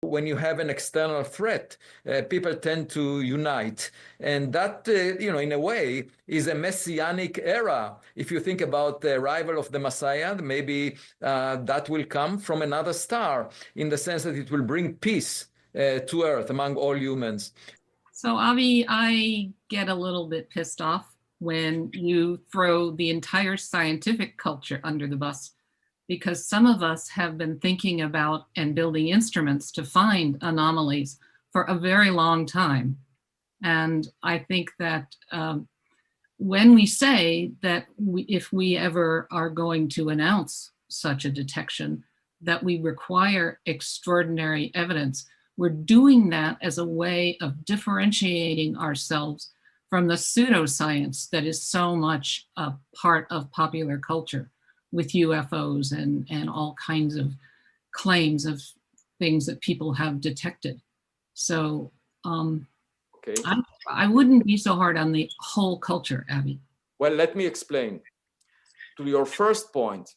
when you have an external threat, people tend to unite. And that, in a way, is a messianic era. If you think about the arrival of the Messiah, maybe that will come from another star, in the sense that it will bring peace to Earth among all humans. So, Avi, I get a little bit pissed off when you throw the entire scientific culture under the bus, because some of us have been thinking about and building instruments to find anomalies for a very long time. And I think that when we say that if we ever are going to announce such a detection, that we require extraordinary evidence, we're doing that as a way of differentiating ourselves from the pseudoscience that is so much a part of popular culture, with UFOs and all kinds of claims of things that people have detected. So okay. I wouldn't be so hard on the whole culture, Avi. Well, let me explain. To your first point,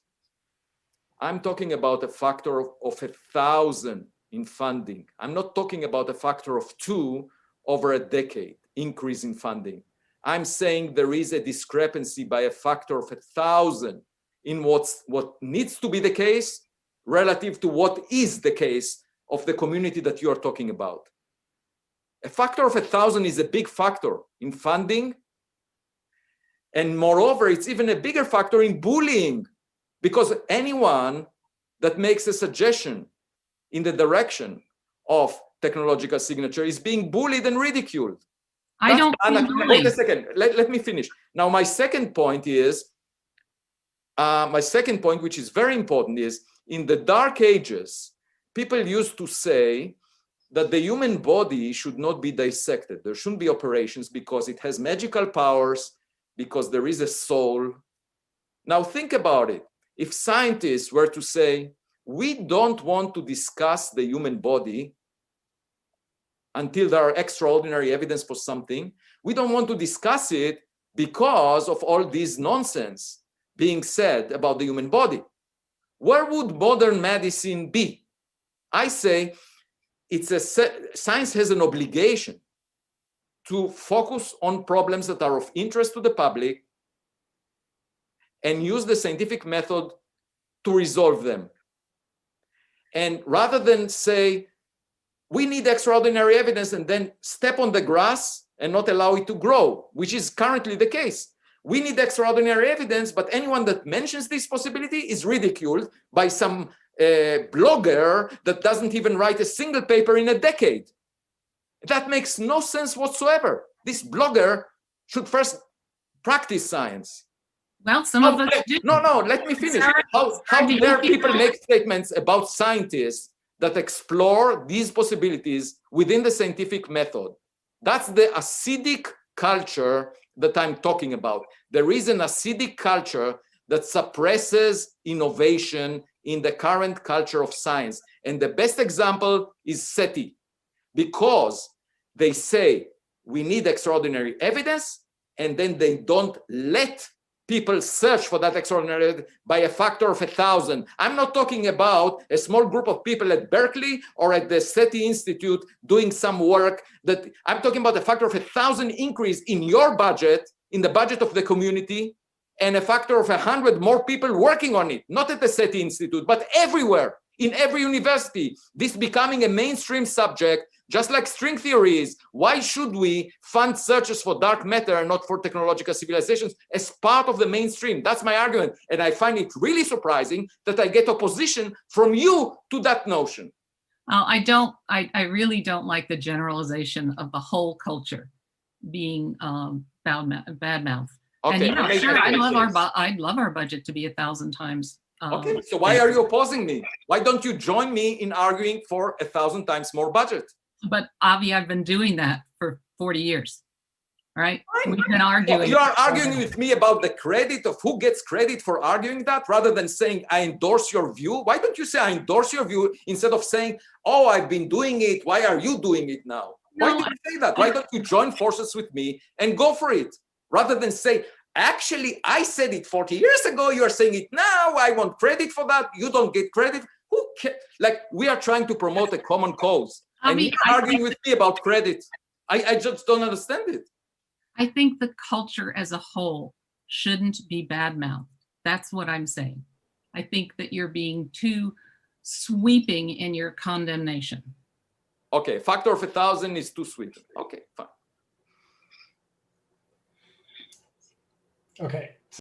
I'm talking about a factor of 1,000 in funding. I'm not talking about a factor of 2 over a decade increase in funding. I'm saying there is a discrepancy by a factor of 1,000 in what needs to be the case relative to what is the case of the community that you are talking about. A factor of 1,000 is a big factor in funding. And moreover, it's even a bigger factor in bullying, because anyone that makes a suggestion in the direction of technological signature is being bullied and ridiculed. Wait a second, let me finish. Now, my second point, which is very important, is in the Dark Ages, people used to say that the human body should not be dissected. There shouldn't be operations because it has magical powers, because there is a soul. Now think about it. If scientists were to say, we don't want to discuss the human body until there are extraordinary evidence for something, we don't want to discuss it because of all this nonsense being said about the human body, where would modern medicine be? I say science has an obligation to focus on problems that are of interest to the public and use the scientific method to resolve them. And rather than say, we need extraordinary evidence and then step on the grass and not allow it to grow, which is currently the case. We need extraordinary evidence, but anyone that mentions this possibility is ridiculed by some blogger that doesn't even write a single paper in a decade. That makes no sense whatsoever. This blogger should first practice science. Well, some of us do. No, let me finish. How dare people make statements about scientists that explore these possibilities within the scientific method? That's the acidic culture that I'm talking about. There is an acidic culture that suppresses innovation in the current culture of science. And the best example is SETI, because they say we need extraordinary evidence, and then they don't let people search for that extraordinary evidence by a factor of 1,000. I'm not talking about a small group of people at Berkeley or at the SETI Institute doing some work. I'm talking about a factor of 1,000 increase in your budget, in the budget of the community, and a factor of 100 more people working on it, not at the SETI Institute, but everywhere, in every university. This becoming a mainstream subject, just like string theory is. Why should we fund searches for dark matter and not for technological civilizations as part of the mainstream? That's my argument. And I find it really surprising that I get opposition from you to that notion. I really don't like the generalization of the whole culture being bad mouth. Okay, and sure, I'd love our budget to be 1,000 times. Okay, so why are you opposing me? Why don't you join me in arguing for 1,000 times more budget? But Avi, I've been doing that for 40 years. All right, we've been arguing. Well, you are arguing with me about the credit of who gets credit for arguing that, rather than saying I endorse your view. Why don't you say I endorse your view instead of saying, oh, I've been doing it, why are you doing it now? Why do you say that? Why don't you join forces with me and go for it, rather than say, actually, I said it 40 years ago, you're saying it now, I want credit for that, you don't get credit. Who like we are trying to promote a common cause, and you're arguing with me about credit. I just don't understand it. I think the culture as a whole shouldn't be badmouthed. That's what I'm saying. I think that you're being too sweeping in your condemnation. Okay, factor of 1,000 is too sweeping. Okay, fine. Okay,